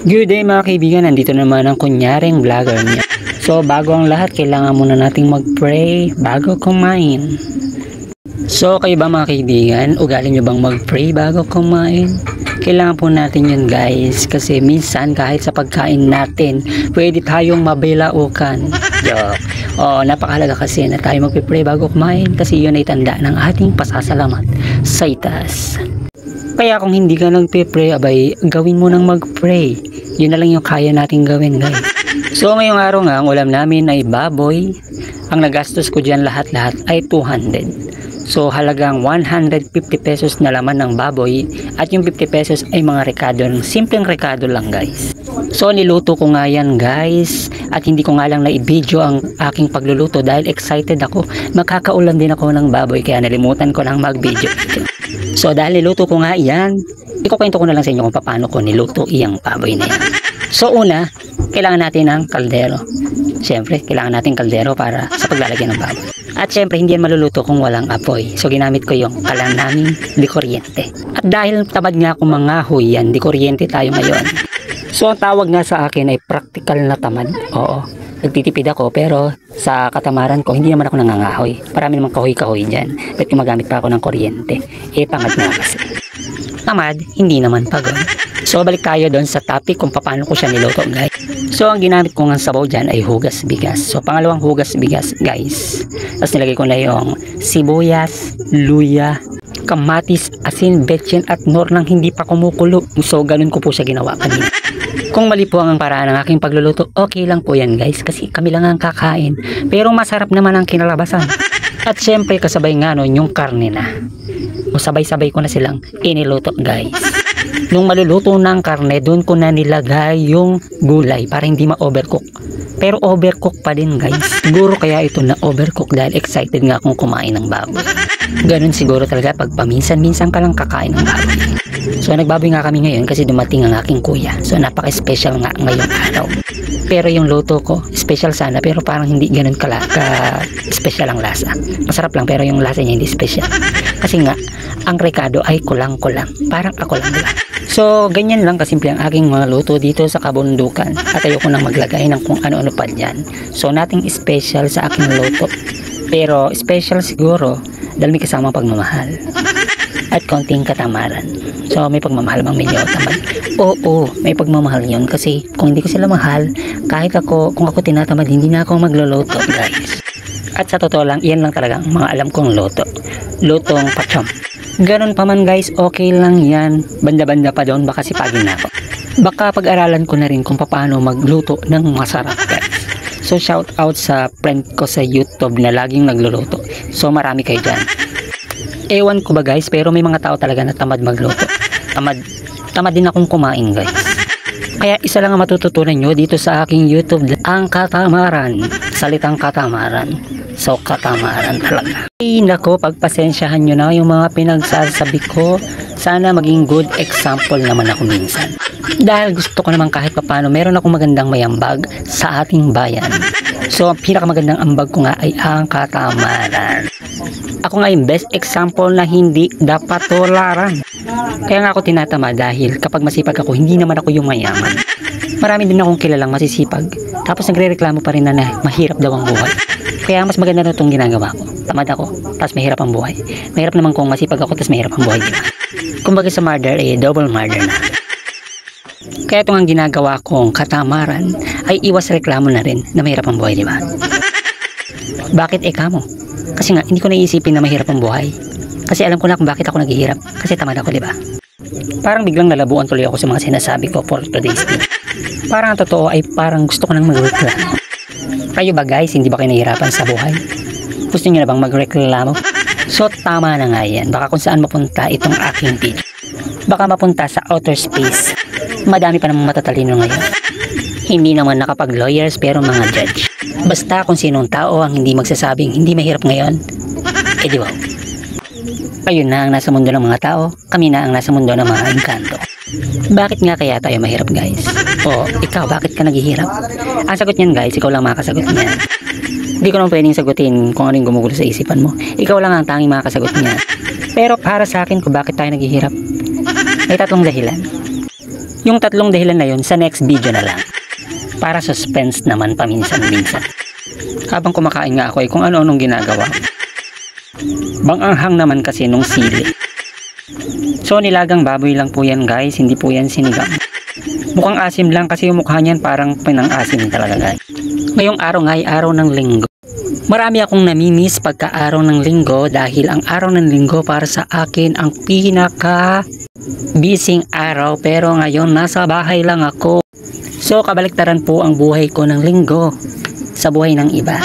Good day mga kaibigan, nandito naman ang kunyaring vlogger niya. So bago ang lahat, kailangan muna nating mag-pray bago kumain. So kayo ba mga kaibigan, ugali nyo bang mag-pray bago kumain? Kailangan po natin yun guys, kasi minsan kahit sa pagkain natin, pwede tayong mabilaukan. Napakahalaga kasi na tayo mag-pray bago kumain, kasi yun ay tanda ng ating pasasalamat sa itaas. Kaya kung hindi ka nag-pray, abay, gawin mo nang mag-pray. Yun na lang yung kaya natin gawin guys. So ngayong araw nga, ang ulam namin ay baboy. Ang nagastos ko dyan lahat-lahat ay 200. So halagang 150 pesos na laman ng baboy. At yung 50 pesos ay mga rekado, simpleng rekado lang guys. So niluto ko nga yan guys. At hindi ko nga lang na-video ang aking pagluluto dahil excited ako. Makakaulam din ako ng baboy, kaya nalimutan ko lang mag-video. So dahil niluto ko nga yan, ikukwento ko na lang sa inyo kung paano ko niluto iyang baboy na yan. So una, kailangan natin ng kaldero. Siyempre, kailangan natin kaldero para sa paglalagyan ng baboy. At siyempre, hindi yan maluluto kung walang apoy. So ginamit ko yung kalan naming di kuryente. At dahil tamad nga akong mangahoy yan, di kuryente tayo ngayon. So ang tawag nga sa akin ay practical na tamad. Oo, nagtitipid ako pero sa katamaran ko, hindi naman ako nangangahoy. Marami namang kahoy-kahoy dyan. At gumagamit pa ako ng kuryente. Tamad na kasi. Tamad, hindi naman pagod. So balik tayo doon sa topic kung paano ko siya niluto guys. So ang ginamit ko ng sabaw dyan ay hugas bigas. So pangalawang hugas bigas guys. Tapos nilagay ko na yung sibuyas, luya, kamatis, asin, betchin at nor nang hindi pa kumukulo. So ganun ko po siya ginawa kanina. Kung mali po ang paraan ng aking pagluluto, okay lang po yan guys, kasi kami lang ang kakain. Pero masarap naman ang kinalabasan. At syempre kasabay nga nun yung karne na. O sabay-sabay ko na silang iniluto guys. Nung maluluto ng karne, doon ko na nilagay yung gulay para hindi ma-overcook. Pero overcook pa din guys. Siguro kaya ito na overcook dahil excited nga akong kumain ng baboy. Ganun siguro talaga pag paminsan-minsan ka lang kakain ng baboy. So nagbaboy nga kami ngayon kasi dumating ang aking kuya. So napaka-special nga ngayong araw. Pero yung luto ko, special sana pero parang hindi ganun ka-special ang lasa. Masarap lang pero yung lasa niya hindi special. Kasi nga, ang rekado ay kulang-kulang. Parang ako lang diba? So ganyan lang kasimple ang aking mga luto dito sa kabundukan. At ayoko nang maglagay ng kung ano-ano pa dyan. So nothing special sa aking luto. Pero special siguro dahil may kasamang pagmamahal. At konting katamaran. So may pagmamahal bang medyo tamad? Oo, may pagmamahal yun. Kasi kung hindi ko sila mahal, kung ako tinatamad, hindi na ako magluluto guys. At sa totoo lang, iyan lang talaga ang mga alam kong luto. Lutong pachom. Ganun pa man guys, okay lang yan. Banda-banda pa doon, baka sipagin na ako. Baka pag-aralan ko na rin kung paano magluto ng masarap guys. So shout out sa friend ko sa YouTube na laging nagluluto. So marami kayo dyan. Ewan ko ba guys, pero may mga tao talaga na tamad magluto. Tamad din akong kumain guys. Kaya isa lang ang matututunan nyo dito sa aking YouTube, ang katamaran. Salitang katamaran. So katamaran talaga. Nako, pagpasensyahan nyo na yung mga pinagsasabi ko. Sana maging good example naman ako minsan. Dahil gusto ko naman kahit papano meron akong magandang mayambag sa ating bayan. So ang pinakamagandang ambag ko nga ay ang katamaran. Ako nga yung best example na hindi dapat tularan. Kaya nga ako tinatama dahil kapag masipag ako, hindi naman ako yung mayaman. Marami din akong kilalang masisipag. Tapos nagre-reklamo pa rin na mahirap daw ang buhay. Kaya mas maganda na itong ginagawa ko. Tamad ako, tapos mahirap ang buhay. Mahirap naman kung masipag ako, tapos mahirap ang buhay. Diba? Kumbaga sa murder, double murder na. Kaya itong ang ginagawa kong katamaran ay iwas reklamo na rin na mahirap ang buhay, di ba? Bakit kamo? Kasi nga, hindi ko naiisipin na mahirap ang buhay. Kasi alam ko na kung bakit ako naghihirap. Kasi tamad ako, di ba? Parang biglang nalabuan tuloy ako sa mga sinasabi ko for today's day. Parang ang totoo ay parang gusto ko nang magreklamo. Kayo ba guys, hindi ba kayo nahihirapan sa buhay? Gusto niyo na bang magreklamo? So tama na nga yan. Baka kung saan mapunta itong aking video. Baka mapunta sa outer space. Madami pa namang matatalino ngayon. Hindi naman nakapag-lawyers pero mga judge. Basta kung sinong tao ang hindi magsasabing hindi mahirap ngayon, di ba? Ayun na ang nasa mundo ng mga tao, kami na ang nasa mundo ng mga engkanto. Bakit nga kaya tayo mahirap guys? O ikaw, bakit ka naghihirap? Ang sagot niyan guys, ikaw lang makakasagot niyan. Hindi ko naman pwedeng sagutin kung ano yung gumugulo sa isipan mo. Ikaw lang ang tanging makakasagot niyan. Pero para sa akin kung bakit tayo naghihirap, may tatlong dahilan. Yung tatlong dahilan na yun sa next video na lang. Para suspense naman paminsan-minsan. Habang kumakain nga ako ay kung ano-anong ginagawa. Banganghang naman kasi nung sili. So nilagang baboy lang po yan guys, hindi po yan sinigang. Mukhang asim lang kasi yung mukha niyan parang pinang-asim talaga guys. Ngayong araw nga ay araw ng linggo. Marami akong namimiss pagka araw ng linggo dahil ang araw ng linggo para sa akin ang pinaka bising araw, pero ngayon nasa bahay lang ako. So kabaliktaran po ang buhay ko ng linggo sa buhay ng iba.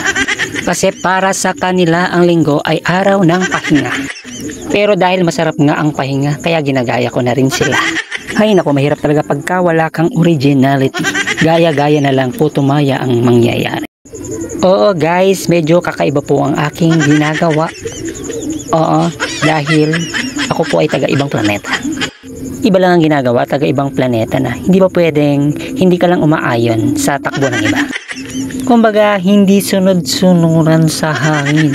Kasi para sa kanila ang linggo ay araw ng pahinga. Pero dahil masarap nga ang pahinga kaya ginagaya ko na rin sila. Ay naku, mahirap talaga pagka wala kang originality. Gaya-gaya na lang po tumaya ang mangyayari. Oo guys, medyo kakaiba po ang aking ginagawa. Oo, dahil ako po ay taga ibang planeta. Iba lang ang ginagawa, taga ibang planeta na. Hindi pa pwedeng, hindi ka lang umaayon sa takbo ng iba. Kumbaga, hindi sunod-sunuran sa hangin.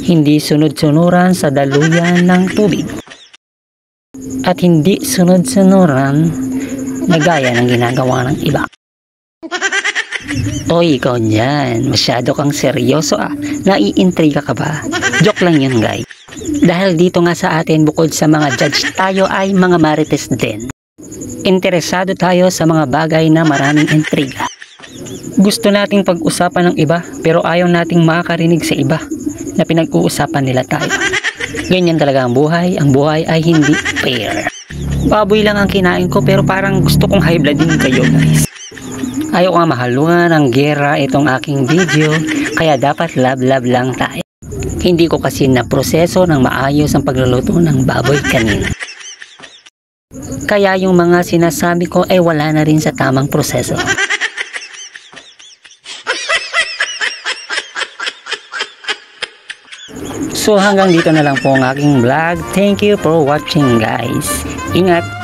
Hindi sunod-sunuran sa daluyan ng tubig. At hindi sunod-sunuran na gaya ng ginagawa ng iba. Oy, ikaw dyan, masyado kang seryoso ah. Naiintriga ka ba? Joke lang yun guys. Dahil dito nga sa atin bukod sa mga judge tayo ay mga marites din. Interesado tayo sa mga bagay na maraming intriga. Gusto nating pag-usapan ng iba pero ayaw nating makakarinig sa iba na pinag-uusapan nila tayo. Ganyan talaga ang buhay ay hindi fair. Baboy lang ang kinain ko pero parang gusto kong high blood din kayo guys. Ayaw nga mahaluan ng gera itong aking video, kaya dapat love lang tayo. Hindi ko kasi na proseso ng maayos ang pagluluto ng baboy kanina. Kaya yung mga sinasabi ko ay wala na rin sa tamang proseso. So hanggang dito na lang po ang aking vlog. Thank you for watching guys. Ingat!